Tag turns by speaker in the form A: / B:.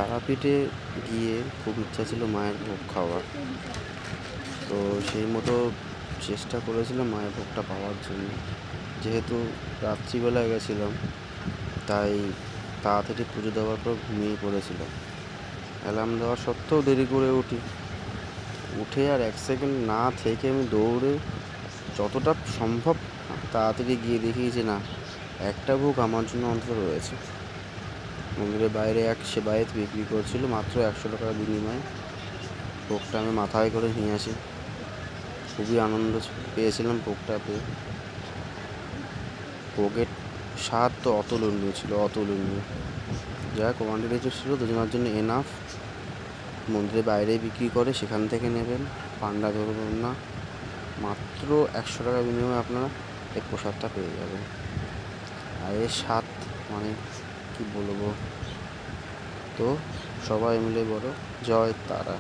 A: তারাপীঠে গিয়ে খুব ইচ্ছা ছিল মায়ের ভোগ খাওয়ার। তো সেই মতো চেষ্টা করেছিলাম মায়ের ভোগটা পাওয়ার জন্য। যেহেতু রাত্রিবেলায় গেছিলাম, তাই তাড়াতাড়ি পুজো দেওয়ার পর ঘুমিয়ে পড়েছিলাম। অ্যালার্ম দেওয়া সত্ত্বেও দেরি করে উঠে আর 1 সেকেন্ড না থেকে আমি দৌড়ে যতটা সম্ভব তাড়াতাড়ি গিয়ে দেখি যে না, একটা ভোগ আমার জন্য অন্তত রয়েছে। মন্দিরের বাইরে এক সেবায়েত বিক্রি করছিল মাত্র 100 টাকার বিনিময়ে। ভোগটা আমি মাথায় করে নিয়ে আসি। খুবই আনন্দ পেয়েছিলাম ভোগটা পেয়ে। ভোগের স্বাদ তো অতুলনীয় ছিল, অতুলনীয়। যা কোয়ান্টিটি ছিল দুজনের জন্য এনাফ। মন্দিরের বাইরেই বিক্রি করে, সেখান থেকে নেবেন, পান্ডা ধরবেন না। মাত্র 100 টাকা বিনিময়ে আপনারা এই প্রসাদটা পেয়ে যাবেন। আর এর স্বাদ মানে কি বলবো। তো সবাই মিলে বলো জয় তারা।